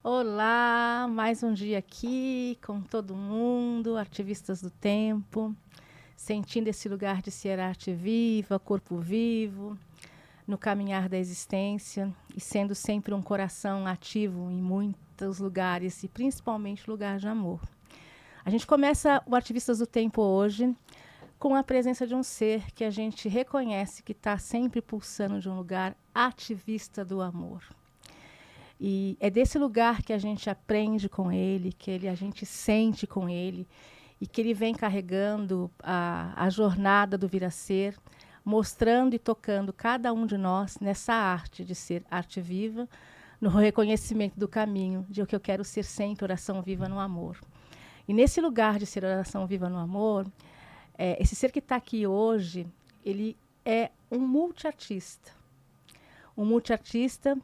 Olá, mais um dia aqui com todo mundo, ativistas do tempo, sentindo esse lugar de ser arte viva, corpo vivo, no caminhar da existência e sendo sempre um coração ativo em muitos lugares e principalmente lugar de amor. A gente começa o Ativistas do Tempo hoje com a presença de um ser que a gente reconhece que está sempre pulsando de um lugar ativista do amor. E é desse lugar que a gente aprende com ele, a gente sente com ele, e que ele vem carregando a jornada do vir a ser, mostrando e tocando cada um de nós nessa arte de ser arte viva, no reconhecimento do caminho, de o que eu quero ser sempre oração viva no amor. E nesse lugar de ser oração viva no amor, esse ser que está aqui hoje, ele é um multiartista. Um multiartista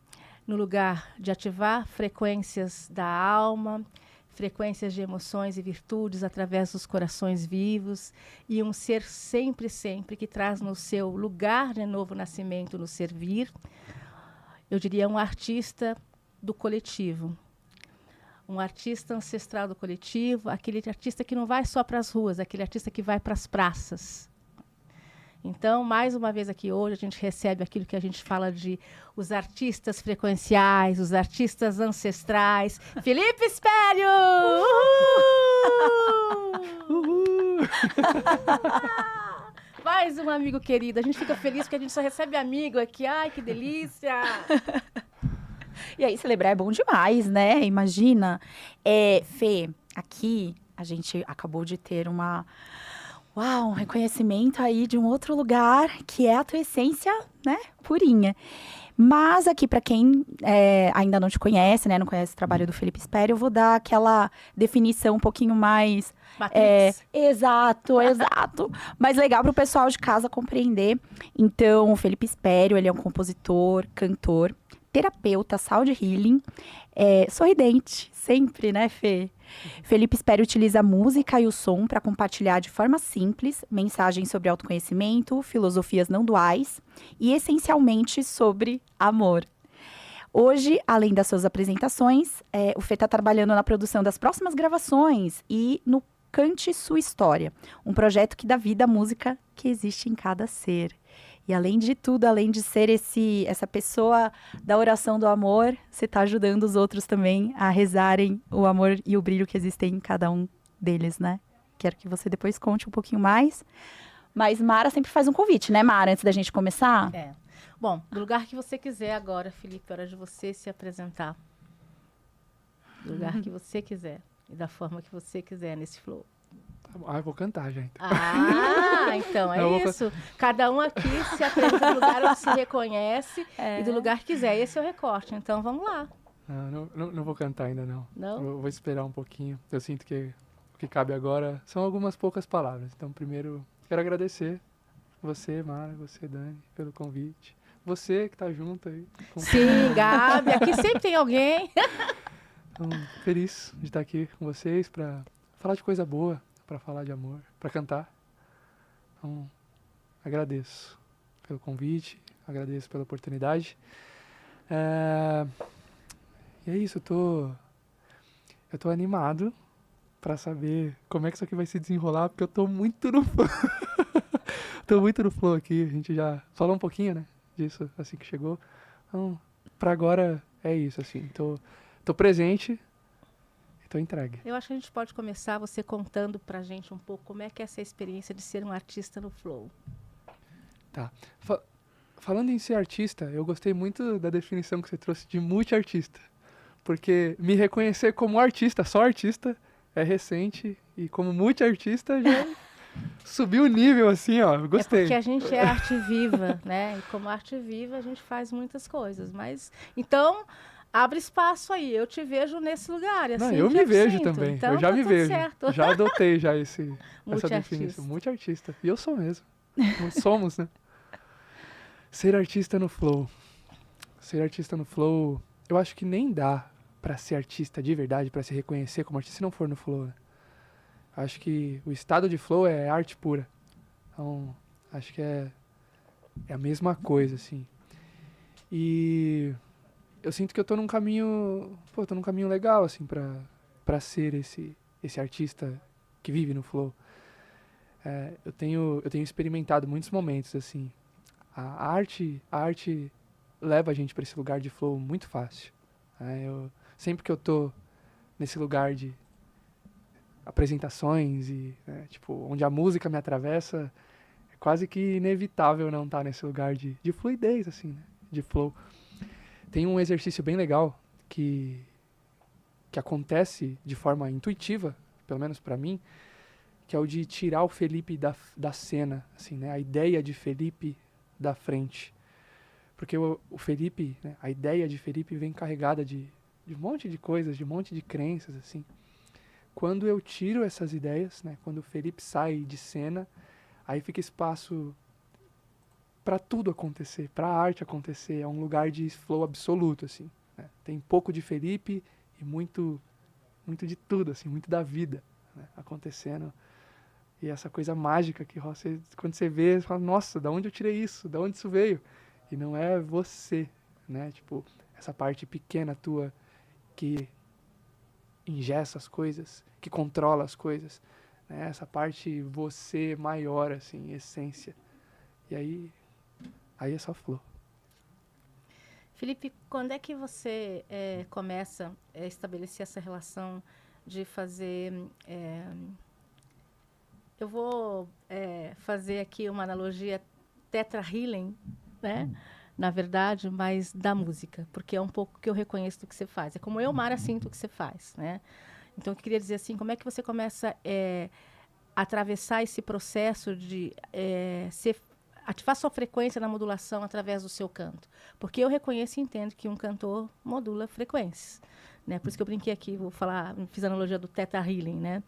no lugar de ativar frequências da alma, frequências de emoções e virtudes através dos corações vivos, e um ser sempre, sempre que traz no seu lugar de novo nascimento, no servir, eu diria um artista do coletivo. Um artista ancestral do coletivo, aquele artista que não vai só para as ruas, aquele artista que vai para as praças. Então, mais uma vez aqui hoje, a gente recebe aquilo que a gente fala de os artistas frequenciais, os artistas ancestrais. Felipe Espério! Uhul! Mais um amigo querido. A gente fica feliz porque a gente só recebe amigo aqui. Ai, que delícia! E aí, celebrar é bom demais, né? Imagina. Fê, aqui a gente acabou de ter um reconhecimento aí de um outro lugar, que é a tua essência, né, purinha. Mas aqui, para quem ainda não te conhece, né, não conhece o trabalho do Felipe Espério, eu vou dar aquela definição um pouquinho mais... Exato. Mas legal para o pessoal de casa compreender. Então, o Felipe Espério, ele é um compositor, cantor, terapeuta, sound healing, sorridente, sempre, né, Fê? Felipe Espério utiliza a música e o som para compartilhar de forma simples mensagens sobre autoconhecimento, filosofias não duais e, essencialmente, sobre amor. Hoje, além das suas apresentações, o Fê está trabalhando na produção das próximas gravações e no Cante Sua História, um projeto que dá vida à música que existe em cada ser. E além de tudo, além de ser essa pessoa da oração do amor, você está ajudando os outros também a rezarem o amor e o brilho que existem em cada um deles, né? Quero que você depois conte um pouquinho mais. Mas Mara sempre faz um convite, né, Mara, antes da gente começar? Bom, do lugar que você quiser agora, Felipe, é hora de você se apresentar. Do lugar que você quiser e da forma que você quiser nesse flow. Eu vou cantar, gente. Então é isso. Cada um aqui se apresenta do lugar onde se reconhece e do lugar que quiser. Esse é o recorte. Então vamos lá. Não vou cantar ainda, não. Não? Eu vou esperar um pouquinho. Eu sinto que o que cabe agora são algumas poucas palavras. Então, primeiro, quero agradecer você, Mara, você, Dani, pelo convite. Você que tá junto aí. Sim, Gabi. Aqui sempre tem alguém. Então, feliz de estar aqui com vocês para falar de coisa boa, para falar de amor, para cantar. Então, agradeço pelo convite, agradeço pela oportunidade. E é isso, eu tô animado para saber como é que isso aqui vai se desenrolar, porque eu tô muito no flow. Tô muito no flow aqui, a gente já falou um pouquinho, né, disso assim que chegou. Então, para agora é isso, assim, tô presente. Tô entregue. Eu acho que a gente pode começar você contando pra gente um pouco como é que é essa experiência de ser um artista no flow. Tá. Falando em ser artista, eu gostei muito da definição que você trouxe de multiartista. Porque me reconhecer como artista, só artista, é recente. E como multiartista já subiu o nível, assim, ó. Gostei. É porque a gente é arte viva, né? E como arte viva, a gente faz muitas coisas. Mas, então... Abre espaço aí, eu te vejo nesse lugar. Assim, não, eu me vejo também, então, eu já tá me vejo. Certo. Já adotei já essa definição. Multiartista. E eu sou mesmo. Somos, né? Ser artista no flow. Ser artista no flow, eu acho que nem dá pra ser artista de verdade, pra se reconhecer como artista, se não for no flow, né? Acho que o estado de flow é arte pura. Então, acho que é a mesma coisa, assim. E... eu sinto que eu tô num caminho, tô num caminho legal, assim, pra ser esse artista que vive no flow. Eu tenho experimentado muitos momentos, assim. A arte leva a gente pra esse lugar de flow muito fácil. Sempre que eu tô nesse lugar de apresentações e, tipo, onde a música me atravessa, é quase que inevitável não estar nesse lugar de fluidez, assim, né? De flow. Tem um exercício bem legal que acontece de forma intuitiva, pelo menos pra mim, que é o de tirar o Felipe da cena, assim, né? A ideia de Felipe da frente. Porque o Felipe, né? A ideia de Felipe vem carregada de um monte de coisas, de um monte de crenças, assim. Quando eu tiro essas ideias, né? Quando o Felipe sai de cena, aí fica espaço para tudo acontecer, para a arte acontecer. É um lugar de flow absoluto, assim, né? Tem pouco de Felipe e muito de tudo, assim, muito da vida, né? Acontecendo. E essa coisa mágica que quando você vê, você fala, nossa, da onde eu tirei isso? Da onde isso veio? E não é você, né? Tipo, essa parte pequena tua que ingessa as coisas, que controla as coisas, né? Essa parte você maior, assim, essência. E aí é só flow. Felipe, quando é que você começa a estabelecer essa relação de fazer... eu vou fazer aqui uma analogia tetra healing, né? Na verdade, mas da música, porque é um pouco que eu reconheço do que você faz. É como eu, Mara, sinto o que você faz, né? Então, eu queria dizer assim, como é que você começa a atravessar esse processo de ativar sua frequência na modulação através do seu canto? Porque eu reconheço e entendo que um cantor modula frequências, né? Por isso que eu brinquei aqui, fiz a analogia do Theta Healing, né?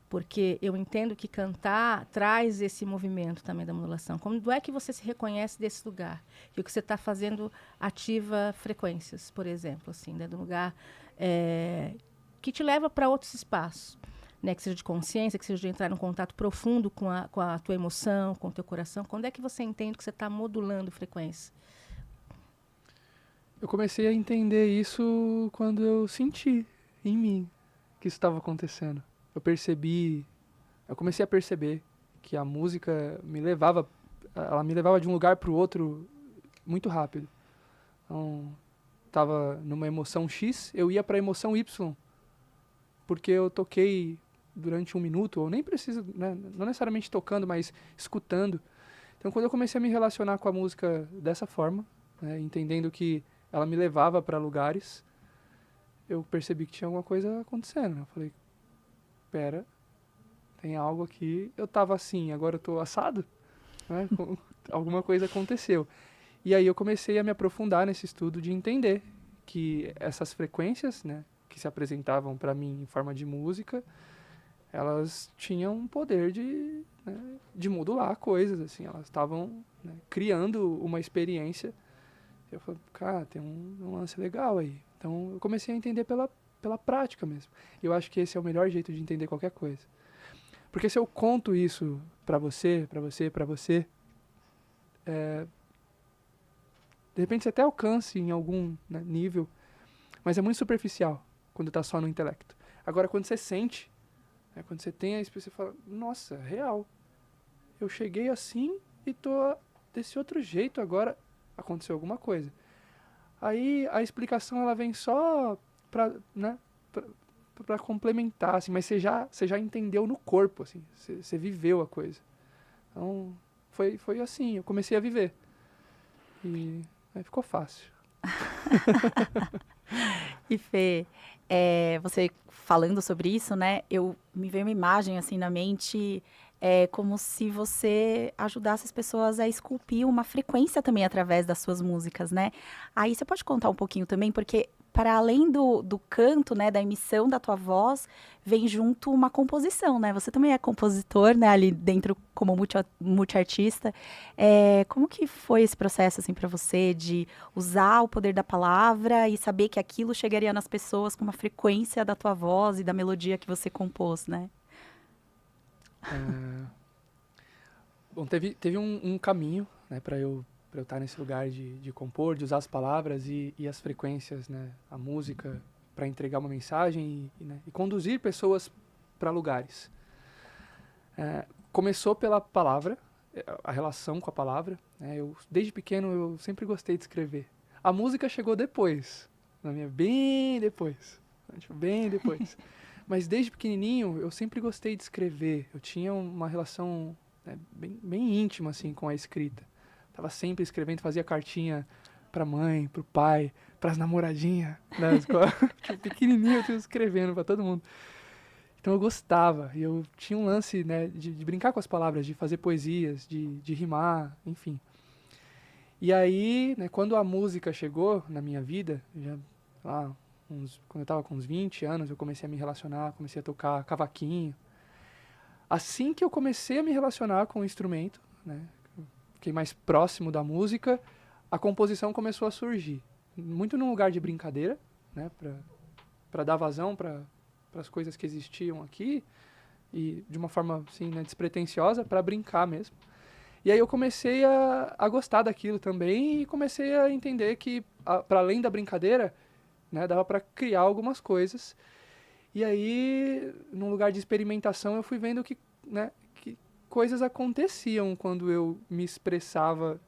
Porque eu entendo que cantar traz esse movimento também da modulação. Como é que você se reconhece desse lugar? Que o que você está fazendo ativa frequências, por exemplo, assim, né? Do lugar que te leva para outros espaços, né? Que seja de consciência, que seja de entrar num contato profundo com a tua emoção, com o teu coração. Quando é que você entende que você está modulando frequência? Eu comecei a entender isso quando eu senti em mim que isso estava acontecendo. Eu comecei a perceber que a música ela me levava de um lugar para o outro muito rápido. Então, tava numa emoção X, eu ia para a emoção Y, porque eu toquei durante 1 minuto, ou nem preciso, né, não necessariamente tocando, mas escutando. Então, quando eu comecei a me relacionar com a música dessa forma, né, entendendo que ela me levava para lugares, eu percebi que tinha alguma coisa acontecendo. Eu falei, pera, tem algo aqui, eu tava assim, agora eu tô assado, né? Alguma coisa aconteceu. E aí eu comecei a me aprofundar nesse estudo de entender que essas frequências, né, que se apresentavam para mim em forma de música, elas tinham um poder de modular coisas, assim, elas estavam, né, criando uma experiência. Eu falei, cara, tem um lance legal aí. Então eu comecei a entender pela prática mesmo. Eu acho que esse é o melhor jeito de entender qualquer coisa. Porque se eu conto isso pra você, de repente você até alcance em algum, né, nível, mas é muito superficial quando tá só no intelecto. Agora, quando você sente, né, quando você tem a experiência, você fala, nossa, real. Eu cheguei assim e tô desse outro jeito agora. Aconteceu alguma coisa. Aí a explicação ela vem só pra complementar, assim, mas você já entendeu no corpo, assim, você viveu a coisa. Então, foi assim, eu comecei a viver. E aí ficou fácil. E Fê, você falando sobre isso, né? Me veio uma imagem assim na mente, como se você ajudasse as pessoas a esculpir uma frequência também através das suas músicas, né? Aí você pode contar um pouquinho também, porque para além do canto, né, da emissão da tua voz, vem junto uma composição, né? Você também é compositor, né, ali dentro como multiartista. Como que foi esse processo, assim, para você de usar o poder da palavra e saber que aquilo chegaria nas pessoas com uma frequência da tua voz e da melodia que você compôs, né? Bom, teve um caminho, né, para eu eu estar nesse lugar de compor, de usar as palavras e as frequências, né? A música para entregar uma mensagem e conduzir pessoas para lugares. Começou pela palavra, a relação com a palavra. Né? Desde pequeno eu sempre gostei de escrever. A música chegou depois, bem depois. Bem depois. Mas desde pequenininho eu sempre gostei de escrever. Eu tinha uma relação, né, bem íntima assim, com a escrita. Tava sempre escrevendo, fazia cartinha pra mãe, pro pai, pras namoradinhas na escola. Pequenininho eu tava escrevendo pra todo mundo. Então eu gostava. E eu tinha um lance, né, de brincar com as palavras, de fazer poesias, de rimar, enfim. E aí, né, quando a música chegou na minha vida, já lá, quando eu tava com uns 20 anos, eu comecei a me relacionar, comecei a tocar cavaquinho. Assim que eu comecei a me relacionar com o instrumento, né, fiquei mais próximo da música, a composição começou a surgir. Muito num lugar de brincadeira, né, para dar vazão para as coisas que existiam aqui, e de uma forma assim, né, despretensiosa, para brincar mesmo. E aí eu comecei a gostar daquilo também e comecei a entender que, para além da brincadeira, né, dava para criar algumas coisas. E aí, num lugar de experimentação, eu fui vendo que coisas aconteciam quando eu me expressava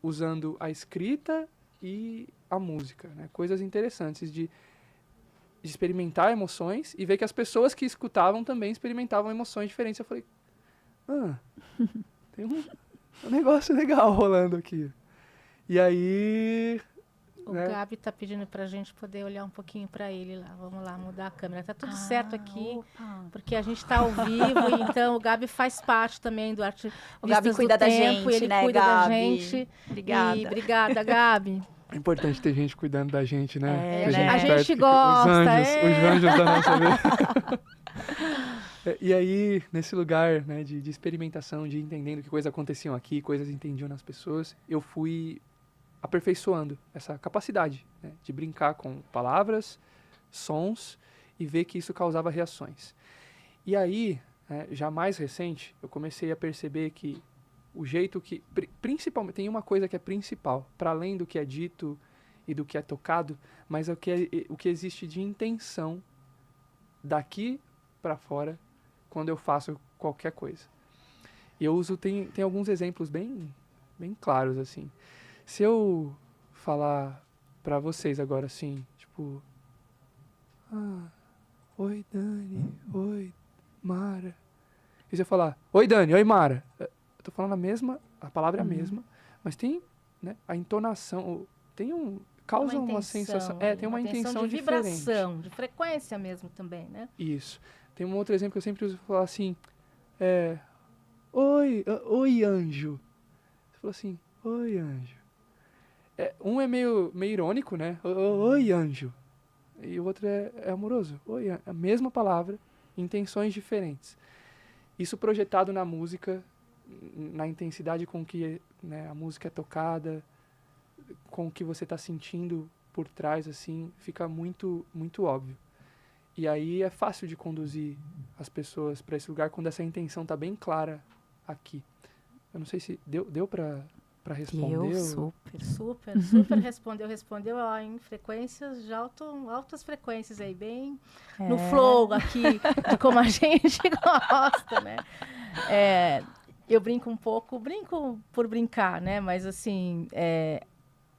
usando a escrita e a música. Né? Coisas interessantes de experimentar emoções e ver que as pessoas que escutavam também experimentavam emoções diferentes. Eu falei, tem um negócio legal rolando aqui. E aí... O Gabi tá pedindo pra gente poder olhar um pouquinho pra ele lá. Vamos lá, mudar a câmera. Tá tudo certo aqui, porque a gente tá ao vivo, e então o Gabi faz parte também do Arte. O Gabi cuida da gente, ele né, cuida Gabi? da gente. Obrigada. E obrigada, Gabi. É importante ter gente cuidando da gente, né? A gente gosta. Os anjos da nossa vida. E aí, nesse lugar, né, de experimentação, de entendendo que coisas aconteciam aqui, coisas entendiam nas pessoas, eu fui aperfeiçoando essa capacidade, né, de brincar com palavras, sons e ver que isso causava reações. E aí, já mais recente, eu comecei a perceber que o jeito que... Principalmente, tem uma coisa que é principal, para além do que é dito e do que é tocado, mas o que existe de intenção daqui para fora quando eu faço qualquer coisa. E eu uso... Tem alguns exemplos bem claros, assim. Se eu falar pra vocês agora assim, tipo... Oi, Dani. Oi, Mara. E se eu falar, oi, Dani. Oi, Mara. Eu tô falando a palavra é a mesma, mas tem, né, a entonação, causa uma sensação... tem uma intenção de diferente. Vibração, de frequência mesmo também, né? Isso. Tem um outro exemplo que eu sempre uso, falar assim, oi, anjo. Você falou assim, oi, anjo. Um é meio irônico, né? Oi, anjo. E o outro é amoroso. Oi, a mesma palavra, intenções diferentes. Isso projetado na música, na intensidade com que, né, a música é tocada, com o que você está sentindo por trás, assim, fica muito, muito óbvio. E aí é fácil de conduzir as pessoas para esse lugar quando essa intenção está bem clara aqui. Eu não sei se deu para responder. Super respondeu em frequências de altas frequências aí, bem no flow aqui, de como a gente gosta, né? Eu brinco por brincar, né? Mas assim,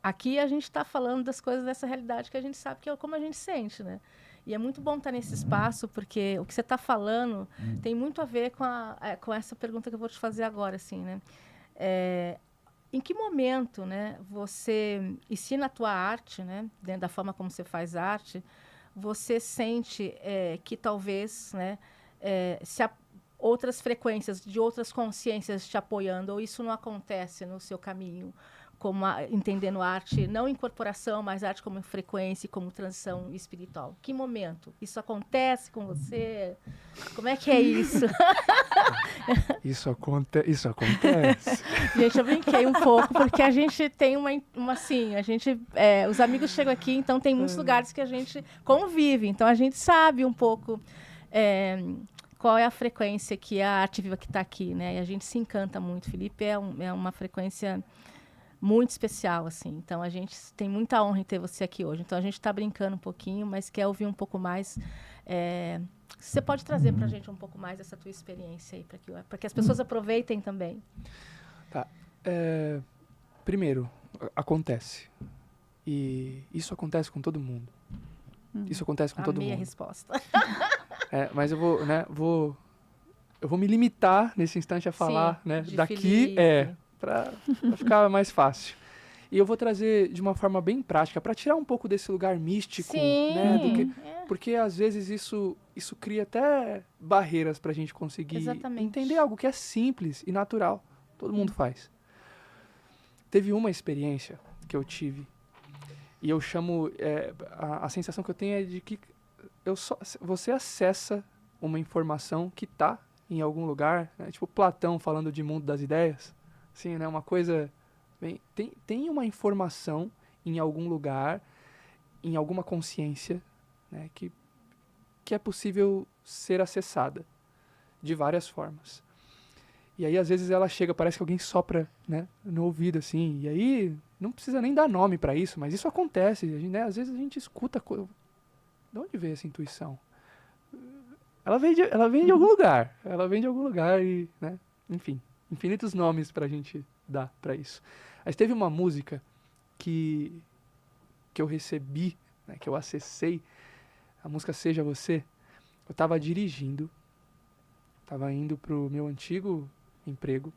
aqui a gente está falando das coisas dessa realidade que a gente sabe que é como a gente sente, né? E é muito bom estar nesse espaço, porque o que você está falando tem muito a ver com essa pergunta que eu vou te fazer agora, assim, né? Em que momento, né, você ensina a tua arte, né, dentro da forma como você faz arte, você sente que talvez, né, se outras frequências de outras consciências te apoiando, ou isso não acontece no seu caminho, como entendendo arte, não incorporação, mas arte como frequência e como transição espiritual? Que momento? Isso acontece com você? Como é que é isso? Isso acontece. Gente, eu brinquei um pouco, porque a gente tem os amigos chegam aqui, então tem muitos lugares que a gente convive, então a gente sabe um pouco qual é a frequência que a arte viva que está aqui, né? E a gente se encanta muito. Felipe é uma frequência muito especial, assim. Então, a gente tem muita honra em ter você aqui hoje. Então, a gente está brincando um pouquinho, mas quer ouvir um pouco mais. Você pode trazer para a gente um pouco mais essa tua experiência aí, para que as pessoas aproveitem também. Tá. Primeiro, acontece. E isso acontece com todo mundo. Isso acontece com todo mundo. A minha resposta. Mas eu vou me limitar nesse instante a falar, Sim, né, de daqui, Felipe. para ficar mais fácil. E eu vou trazer de uma forma bem prática, para tirar um pouco desse lugar místico, Sim, né, porque às vezes isso cria até barreiras para a gente conseguir entender algo que é simples e natural. Todo mundo faz. Teve uma experiência que eu tive, e eu chamo, a sensação que eu tenho é de que você acessa uma informação que está em algum lugar, né? Tipo Platão falando de mundo das ideias, assim, né? Uma coisa, tem uma informação em algum lugar, em alguma consciência, né? que é possível ser acessada de várias formas. E aí, às vezes, ela chega, parece que alguém sopra, né, no ouvido, assim, e aí não precisa nem dar nome para isso, mas isso acontece, né? Às vezes a gente escuta... De onde veio essa intuição? Ela vem de algum lugar. Ela vem de algum lugar e, né? Enfim, infinitos nomes pra gente dar pra isso. Mas teve uma música que eu recebi, né, que eu acessei, a música Seja Você. Eu tava dirigindo, tava indo pro meu antigo emprego.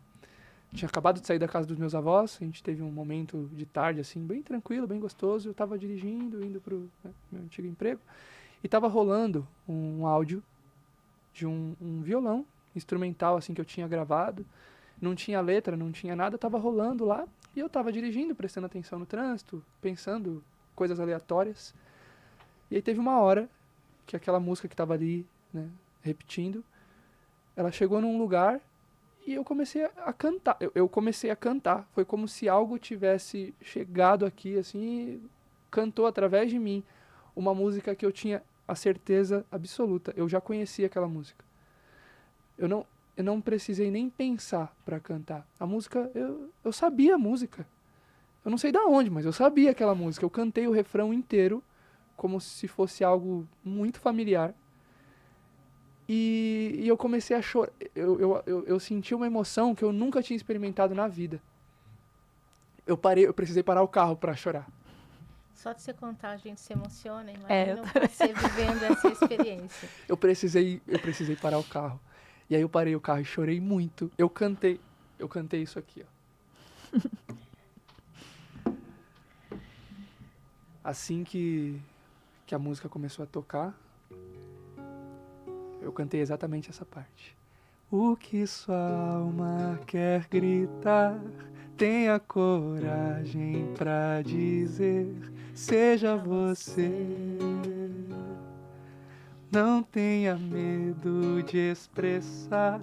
Tinha acabado de sair da casa dos meus avós, a gente teve um momento de tarde, assim, bem tranquilo, bem gostoso. Eu tava dirigindo, indo pro meu antigo emprego, e tava rolando um áudio de um violão instrumental, assim, que eu tinha gravado. Não tinha letra, não tinha nada, tava rolando lá, e eu tava dirigindo, prestando atenção no trânsito, pensando coisas aleatórias. E aí teve uma hora que aquela música que tava ali, né, repetindo, ela chegou num lugar e eu comecei a cantar. Eu comecei a cantar. Foi como se algo tivesse chegado aqui, assim, e cantou através de mim uma música que eu tinha a certeza absoluta. Eu já conhecia aquela música. Eu não precisei nem pensar para cantar. A música, eu sabia a música. Eu não sei de onde, mas eu sabia aquela música. Eu cantei o refrão inteiro como se fosse algo muito familiar. E eu comecei a chorar. Eu senti uma emoção que eu nunca tinha experimentado na vida. Eu precisei parar o carro para chorar. Só de você contar, a gente se emociona, imagina você vivendo essa experiência. Eu precisei parar o carro. E aí eu parei o carro e chorei muito. Eu cantei isso aqui, ó. Assim que a música começou a tocar, eu cantei exatamente essa parte. O que sua alma quer gritar, tenha coragem pra dizer, seja você. Não tenha medo de expressar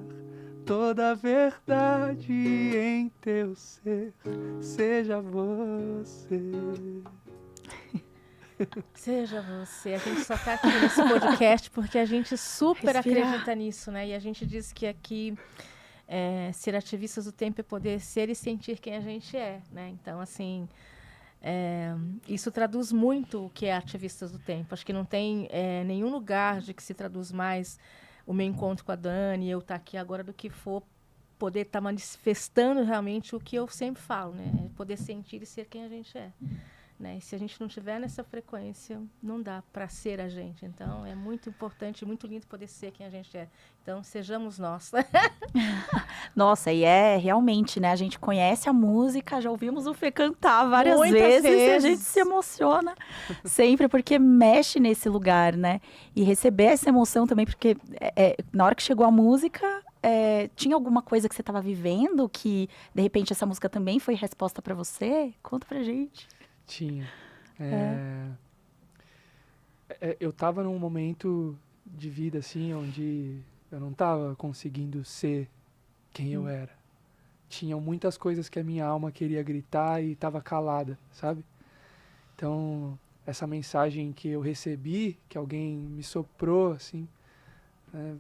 toda a verdade em teu ser, seja você. Seja você. A gente só tá aqui nesse podcast porque a gente super acredita nisso, né? E a gente diz que aqui ser ativistas do tempo é poder ser e sentir quem a gente é, né? Então, assim, isso traduz muito o que é ativistas do tempo. Acho que não tem nenhum lugar de que se traduz mais o meu encontro com a Dani, eu estar aqui agora, do que for poder estar manifestando realmente o que eu sempre falo, né? Poder sentir e ser quem a gente é. Né? E se a gente não estiver nessa frequência, não dá para ser a gente. Então, é muito importante, muito lindo poder ser quem a gente é. Então, sejamos nós. Nossa, e realmente, né? A gente conhece a música, já ouvimos o Fê cantar várias Muitas vezes e a vezes. gente se emociona sempre, porque mexe nesse lugar, né? E receber essa emoção também, porque na hora que chegou a música, tinha alguma coisa que você estava vivendo que, de repente, essa música também foi resposta para você? Conta pra gente. Tinha. Eu tava num momento de vida, assim, onde eu não tava conseguindo ser quem eu era. Tinham muitas coisas que a minha alma queria gritar e tava calada, sabe? Então, essa mensagem que eu recebi, que alguém me soprou, assim, né,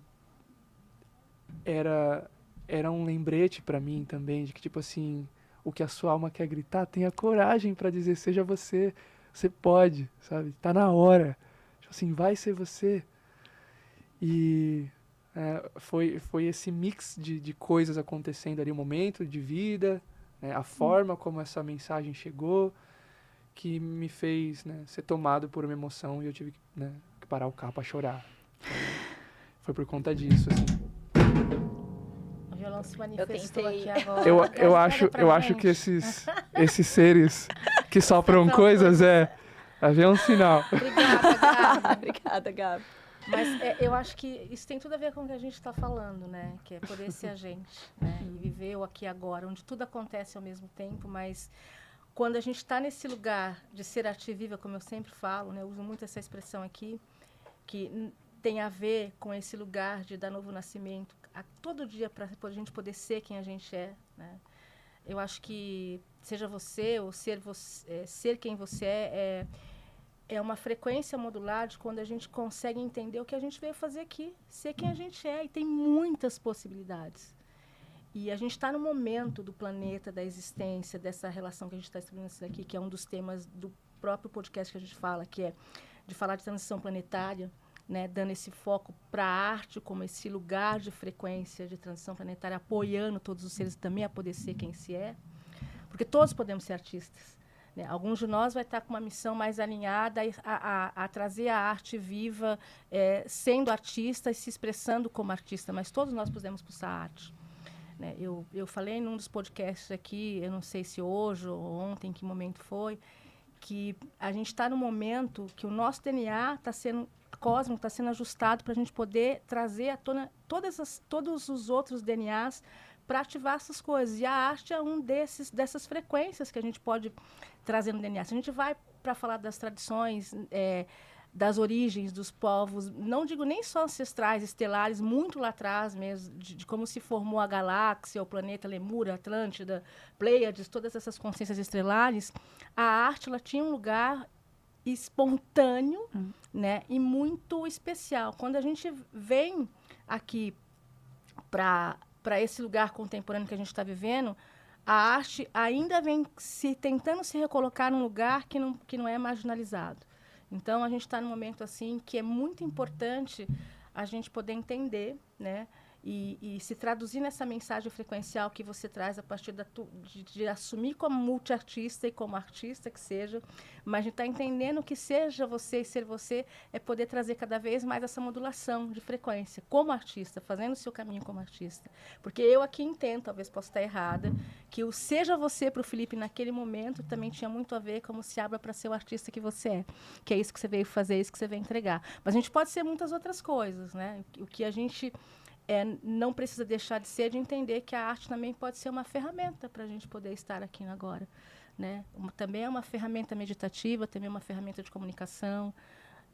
era um lembrete pra mim também, de que, tipo assim, o que a sua alma quer gritar, tenha coragem para dizer, seja você, você pode, sabe? Tá na hora. Tipo assim, vai ser você. E foi esse mix de coisas acontecendo ali, o momento de vida, né, a forma como essa mensagem chegou, que me fez, né, ser tomado por uma emoção e eu tive que parar o carro para chorar. Então, foi por conta disso, assim. O violão se manifestou tentei. aqui agora. Eu acho que esses seres que sopram coisas haver um sinal. Obrigada, Gabi. Obrigada, Gabi. Mas eu acho que isso tem tudo a ver com o que a gente está falando, né? Que é poder ser a gente, né? E viver o aqui e agora, onde tudo acontece ao mesmo tempo, mas quando a gente está nesse lugar de ser arte viva, como eu sempre falo, né? Eu uso muito essa expressão aqui, que tem a ver com esse lugar de dar novo nascimento, todo dia para a gente poder ser quem a gente é, né? Eu acho que seja você ou ser quem você é uma frequência modular de quando a gente consegue entender o que a gente veio fazer aqui, ser quem a gente é, e tem muitas possibilidades. E a gente está no momento do planeta, da existência, dessa relação que a gente está estabelecendo aqui, que é um dos temas do próprio podcast que a gente fala, que é de falar de transição planetária, né, dando esse foco para a arte como esse lugar de frequência de transição planetária, apoiando todos os seres também a poder ser quem se é, porque todos podemos ser artistas. Né? Alguns de nós vai estar com uma missão mais alinhada a trazer a arte viva, sendo artista e se expressando como artista, mas todos nós podemos pulsar a arte. Né? Eu falei num dos podcasts aqui, eu não sei se hoje ou ontem, em que momento foi, que a gente está no momento que o nosso DNA está sendo cósmico, está sendo ajustado para a gente poder trazer à tona todos os outros DNAs para ativar essas coisas. E a arte é dessas frequências que a gente pode trazer no DNA. Se a gente vai para falar das tradições, das origens dos povos, não digo nem só ancestrais, estelares, muito lá atrás mesmo, de como se formou a galáxia, o planeta Lemúria, Atlântida, Pleiades, todas essas consciências estelares, a arte ela tinha um lugar espontâneo, né, e muito especial. Quando a gente vem aqui para esse lugar contemporâneo que a gente está vivendo, a arte ainda vem tentando se recolocar num lugar que não é marginalizado. Então, a gente está num momento assim que é muito importante a gente poder entender, né, e se traduzir nessa mensagem frequencial que você traz a partir de assumir como multiartista e como artista que seja, mas a gente está entendendo que seja você e ser você é poder trazer cada vez mais essa modulação de frequência como artista, fazendo o seu caminho como artista. Porque eu aqui entendo, talvez possa estar errada, que o seja você para o Felipe naquele momento também tinha muito a ver como se abra para ser o artista que você é. Que é isso que você veio fazer, isso que você veio entregar. Mas a gente pode ser muitas outras coisas, né? O que a gente não precisa deixar de ser, de entender que a arte também pode ser uma ferramenta para a gente poder estar aqui agora. Né? Também é uma ferramenta meditativa, também é uma ferramenta de comunicação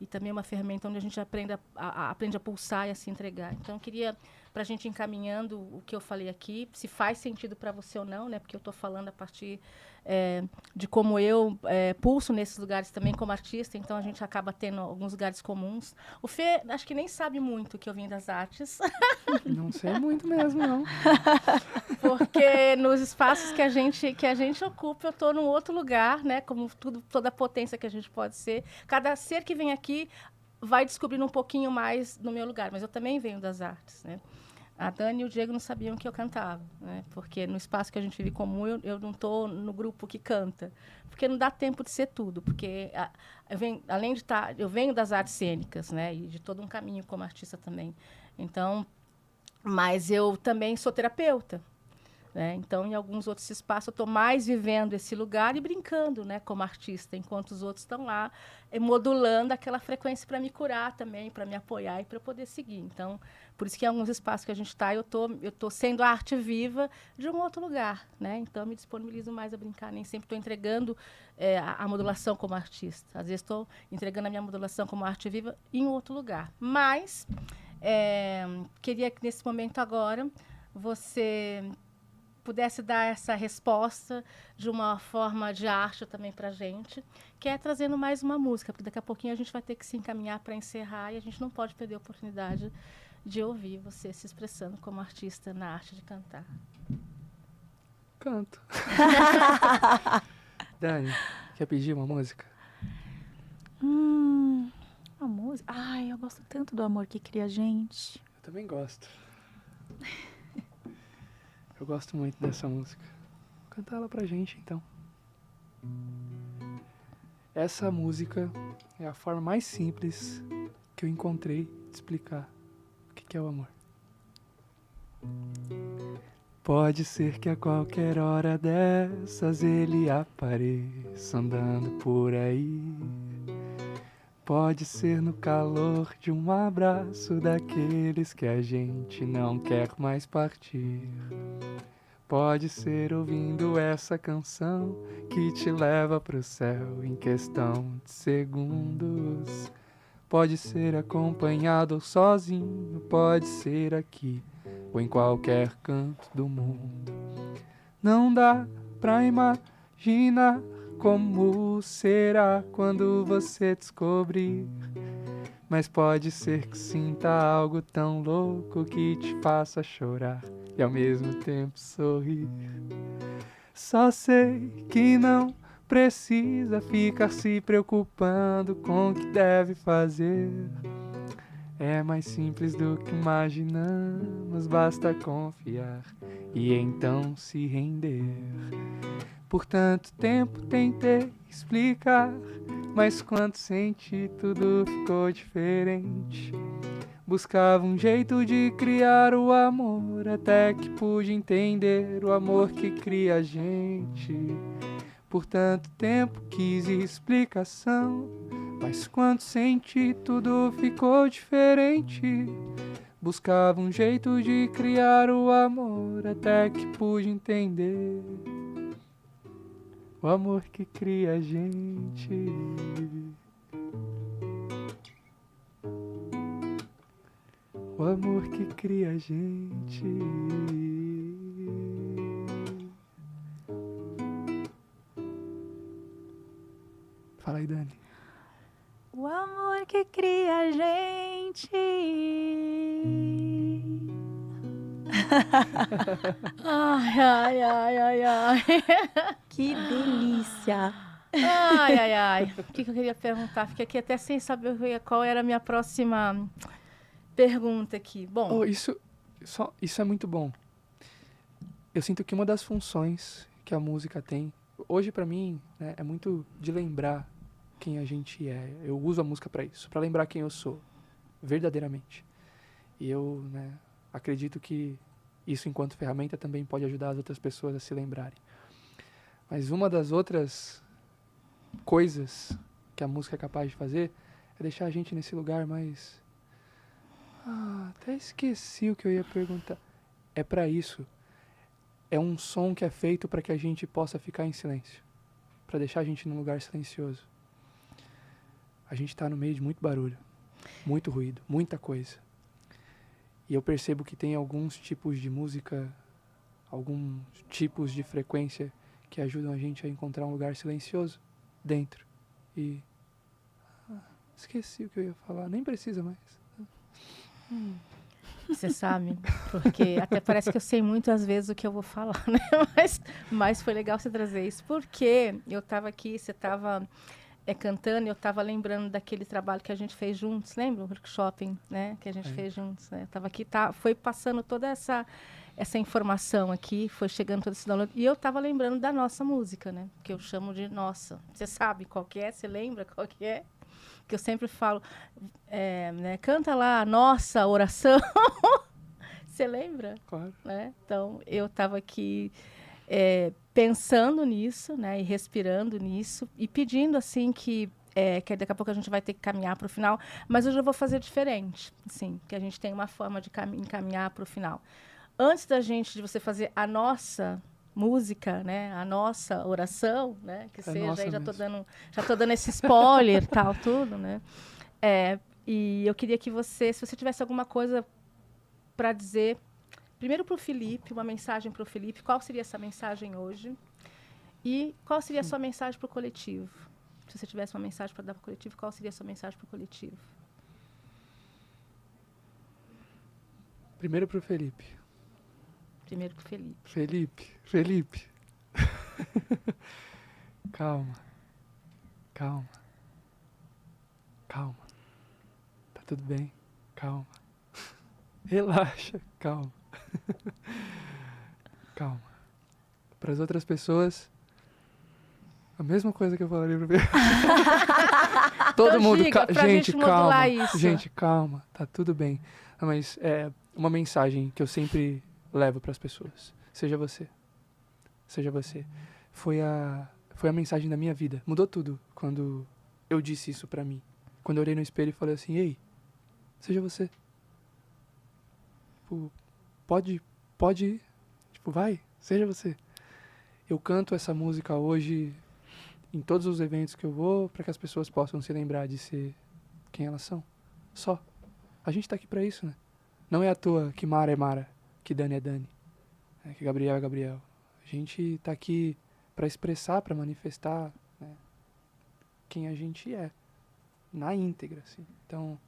e também é uma ferramenta onde a gente aprende a pulsar e a se entregar. Então, eu queria, para a gente encaminhando o que eu falei aqui, se faz sentido para você ou não, né? Porque eu estou falando a partir de como eu pulso nesses lugares também como artista, então a gente acaba tendo alguns lugares comuns. O Fê, acho que nem sabe muito que eu vim das artes. Não sei muito mesmo, não. Porque nos espaços que a gente ocupa, eu estou num outro lugar, né? Como toda a potência que a gente pode ser. Cada ser que vem aqui vai descobrindo um pouquinho mais no meu lugar, mas eu também venho das artes, né? A Dani e o Diego não sabiam que eu cantava, né? Porque no espaço que a gente vive comum, eu não estou no grupo que canta. Porque não dá tempo de ser tudo. Porque eu venho das artes cênicas, né? E de todo um caminho como artista também. Então, mas eu também sou terapeuta. Né? Então, em alguns outros espaços, eu estou mais vivendo esse lugar e brincando, né, como artista, enquanto os outros estão lá modulando aquela frequência para me curar também, para me apoiar e para poder seguir. Então, por isso que em alguns espaços que a gente está, eu tô sendo a arte viva de um outro lugar. Né? Então, eu me disponibilizo mais a brincar. Nem sempre estou entregando a modulação como artista. Às vezes, estou entregando a minha modulação como arte viva em outro lugar. Mas, queria que, nesse momento agora, você pudesse dar essa resposta de uma forma de arte também para a gente, que é trazendo mais uma música, porque daqui a pouquinho a gente vai ter que se encaminhar para encerrar e a gente não pode perder a oportunidade de ouvir você se expressando como artista na arte de cantar. canto. Dani, quer pedir uma música? Uma música? Ai, eu gosto tanto do Amor que Cria a Gente. Eu também gosto. Eu gosto muito dessa música. Vou cantar ela pra gente, então. Essa música é a forma mais simples que eu encontrei de explicar o que é o amor. Pode ser que a qualquer hora dessas ele apareça andando por aí. Pode ser no calor de um abraço daqueles que a gente não quer mais partir. Pode ser ouvindo essa canção que te leva pro céu em questão de segundos. Pode ser acompanhado ou sozinho, pode ser aqui ou em qualquer canto do mundo. Não dá pra imaginar como será quando você descobrir, mas pode ser que sinta algo tão louco que te faça chorar e ao mesmo tempo sorrir. Só sei que não precisa ficar se preocupando com o que deve fazer. É mais simples do que imaginamos, basta confiar e então se render. Por tanto tempo tentei explicar, mas quando senti tudo ficou diferente. Buscava um jeito de criar o amor, até que pude entender o amor que cria a gente. Por tanto tempo quis explicação, mas quando senti tudo ficou diferente. Buscava um jeito de criar o amor, até que pude entender o amor que cria a gente. O amor que cria a gente. Fala aí, Dani. O amor que cria a gente. Ai, ai, ai, ai, ai. Que delícia. Ai, ai, ai. O que eu queria perguntar? Fiquei aqui até sem saber qual era a minha próxima pergunta aqui. Bom, Isso é muito bom. Eu sinto que uma das funções que a música tem, hoje pra mim, né, é muito de lembrar quem a gente é. Eu uso a música pra isso, pra lembrar quem eu sou, verdadeiramente. E eu, né, acredito que isso, enquanto ferramenta, também pode ajudar as outras pessoas a se lembrarem. Mas uma das outras coisas que a música é capaz de fazer é deixar a gente nesse lugar mais... até esqueci o que eu ia perguntar. É pra isso. É um som que é feito para que a gente possa ficar em silêncio, para deixar a gente num lugar silencioso. A gente tá no meio de muito barulho, muito ruído, muita coisa. E eu percebo que tem alguns tipos de música, alguns tipos de frequência que ajudam a gente a encontrar um lugar silencioso dentro. E esqueci o que eu ia falar, nem precisa mais. você sabe, porque até parece que eu sei muito às vezes o que eu vou falar, né? Mas foi legal você trazer isso, porque eu estava aqui, você estava cantando, e eu estava lembrando daquele trabalho que a gente fez juntos, lembra? O workshop, né? Que a gente fez juntos, né? Eu estava aqui, foi passando toda essa informação aqui, foi chegando todo esse download, e eu estava lembrando da nossa música, né? Que eu chamo de nossa. Você sabe qual que é? Você lembra qual que é? Que eu sempre falo, né? Canta lá a nossa oração. Você lembra? Claro. Né? Então, eu estava aqui pensando nisso, né? E respirando nisso, e pedindo, assim, que daqui a pouco a gente vai ter que caminhar para o final, mas hoje eu vou fazer diferente, assim, que a gente tem uma forma de encaminhar para o final. Antes de você fazer a nossa música, né, a nossa oração, né, que seja, aí já tô dando esse spoiler, tal, tudo, né, e eu queria que se você tivesse alguma coisa para dizer, primeiro para o Felipe, uma mensagem para o Felipe, qual seria essa mensagem hoje, e qual seria a sua mensagem para o coletivo? Se você tivesse uma mensagem para dar para o coletivo, qual seria a sua mensagem para o coletivo? Primeiro para o Felipe. Primeiro para o Felipe. Felipe, Calma. Calma. Calma. Tá tudo bem. Calma. Relaxa. Calma. Calma. Para as outras pessoas, a mesma coisa que eu falaria pra mim. Todo Então mundo, diga, pra gente, gente calma. modular isso. Gente, calma. Tá tudo bem. Mas é uma mensagem que eu sempre levo para as pessoas. Seja você. Seja você. Foi a mensagem da minha vida. Mudou tudo quando eu disse isso pra mim. Quando eu olhei no espelho e falei assim, ei, seja você. Tipo, pode, tipo, vai, seja você. Eu canto essa música hoje em todos os eventos que eu vou para que as pessoas possam se lembrar de ser quem elas são. Só. A gente tá aqui pra isso, né? Não é à toa que Mara é Mara, que Dani é Dani, que Gabriel é Gabriel. A gente tá aqui pra expressar, pra manifestar, né, quem a gente é, na íntegra, assim. Então,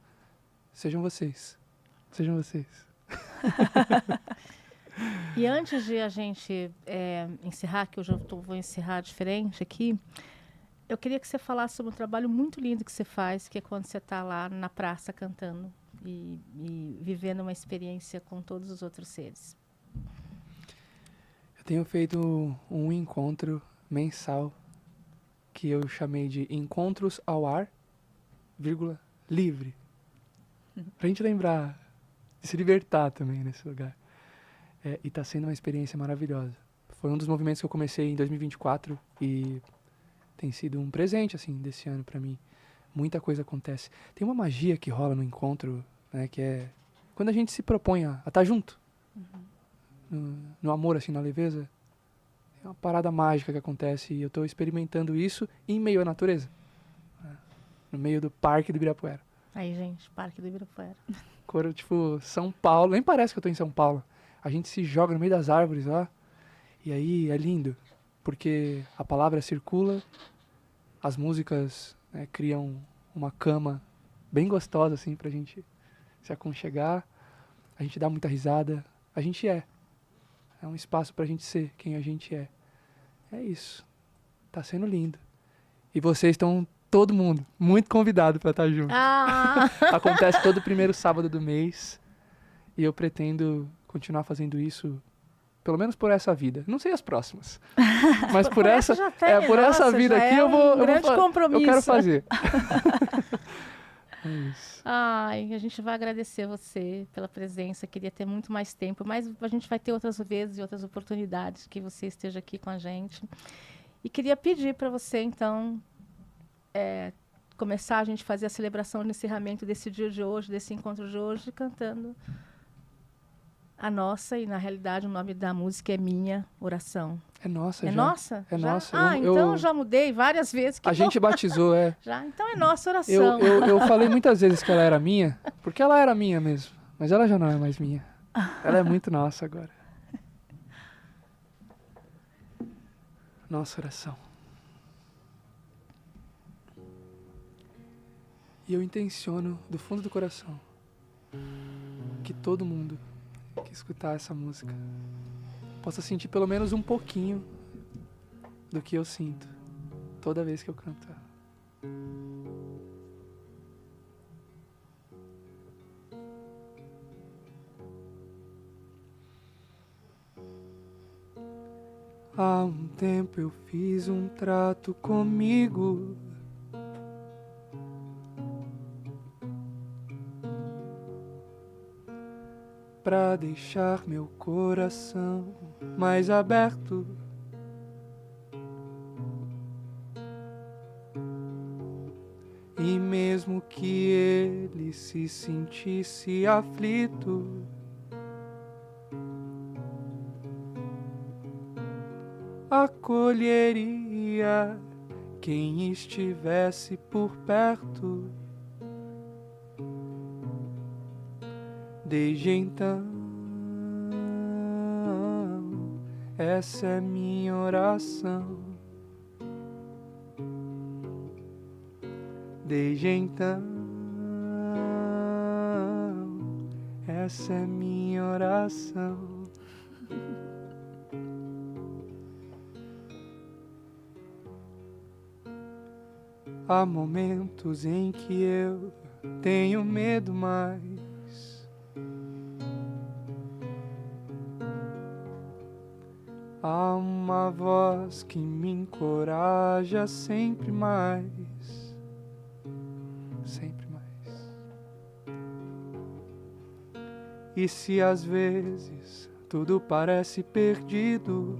sejam vocês. Sejam vocês. E antes de a gente encerrar, que hoje vou encerrar diferente aqui, eu queria que você falasse sobre um trabalho muito lindo que você faz, que é quando você está lá na praça cantando e vivendo uma experiência com todos os outros seres. Eu tenho feito um encontro mensal que eu chamei de Encontros ao Ar, livre. Pra gente lembrar de se libertar também nesse lugar. E tá sendo uma experiência maravilhosa. Foi um dos movimentos que eu comecei em 2024 e tem sido um presente, assim, desse ano pra mim. Muita coisa acontece. Tem uma magia que rola no encontro, né, que é quando a gente se propõe a estar junto. No amor, assim, na leveza. É uma parada mágica que acontece e eu tô experimentando isso em meio à natureza. Né, no meio do Parque do Ibirapuera. Aí, gente, Parque do Ibirapuera. Tipo, São Paulo. Nem parece que eu tô em São Paulo. A gente se joga no meio das árvores, ó. E aí é lindo. Porque a palavra circula, as músicas, né, criam uma cama bem gostosa, assim, pra gente se aconchegar. A gente dá muita risada. A gente é. É um espaço pra gente ser quem a gente é. É isso. Tá sendo lindo. E vocês estão, todo mundo, muito convidado pra estar junto. Acontece todo primeiro sábado do mês. E eu pretendo continuar fazendo isso, pelo menos por essa vida. Não sei as próximas. Mas por essa essa vida aqui eu vou compromisso. Eu quero fazer. É isso. Ai, a gente vai agradecer você pela presença. Queria ter muito mais tempo, mas a gente vai ter outras vezes e outras oportunidades que você esteja aqui com a gente. E queria pedir para você, então, começar a gente fazer a celebração de encerramento desse dia de hoje, desse encontro de hoje, cantando a nossa, e na realidade o nome da música é Minha Oração. É nossa, é já. Nossa? É já? nossa. Então já mudei várias vezes. A gente batizou, Já? Então é Nossa Oração. Eu falei muitas vezes que ela era minha, porque ela era minha mesmo. Mas ela já não é mais minha. Ela é muito nossa agora. Nossa Oração. E eu intenciono, do fundo do coração, que todo mundo que escutar essa música possa sentir pelo menos um pouquinho do que eu sinto toda vez que eu canto ela. Há um tempo eu fiz um trato comigo, pra deixar meu coração mais aberto. E mesmo que ele se sentisse aflito, acolheria quem estivesse por perto. Desde então, essa é minha oração. Desde então, essa é minha oração. Há momentos em que eu tenho medo, mas há uma voz que me encoraja sempre mais, sempre mais. E se às vezes tudo parece perdido,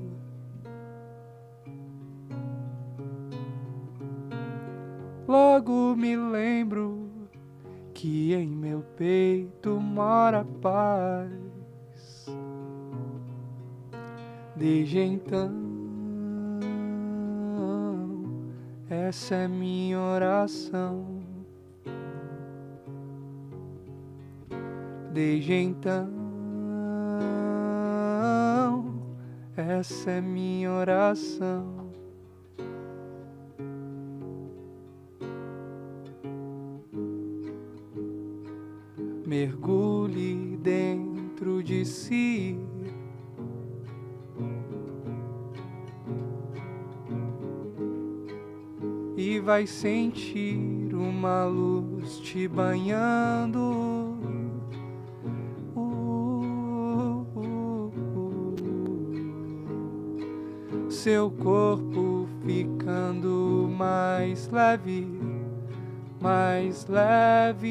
logo me lembro que em meu peito mora paz. Desde então, essa é minha oração. Desde então, essa é minha oração. Mergulhe dentro de si, e vai sentir uma luz te banhando. Seu corpo ficando mais leve, mais leve,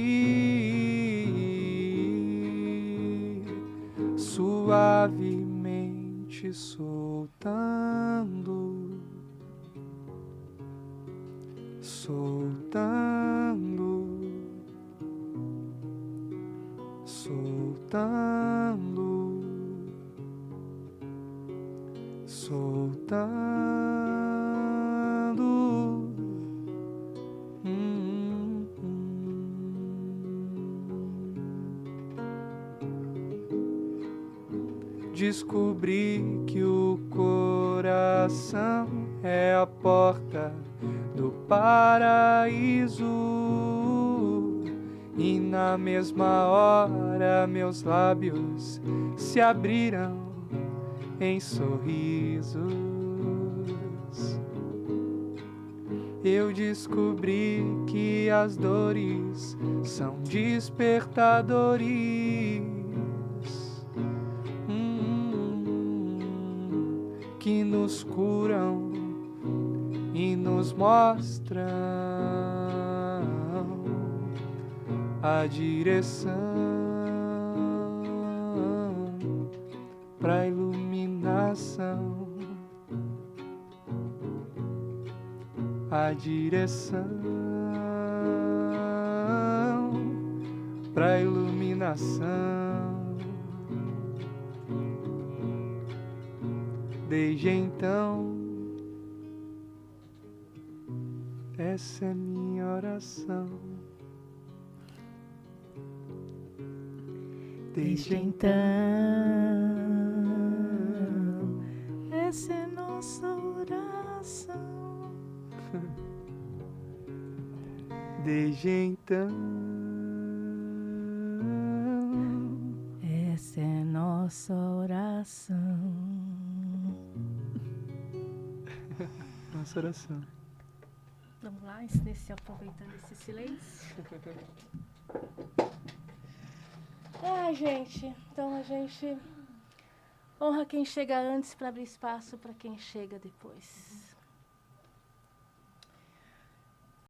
suavemente soltando, soltando, soltando, soltando. Descobri que o coração é a porta do paraíso, e na mesma hora meus lábios se abriram em sorrisos. Eu descobri que as dores são despertadores, que nos curam e nos mostram a direção pra iluminação, a direção pra iluminação. Desde então, essa é minha oração. Desde então, essa é nossa oração. Desde então, essa é nossa oração. nossa oração. Vamos lá, aproveitando esse silêncio. Ai, gente, então a gente honra quem chega antes para abrir espaço para quem chega depois.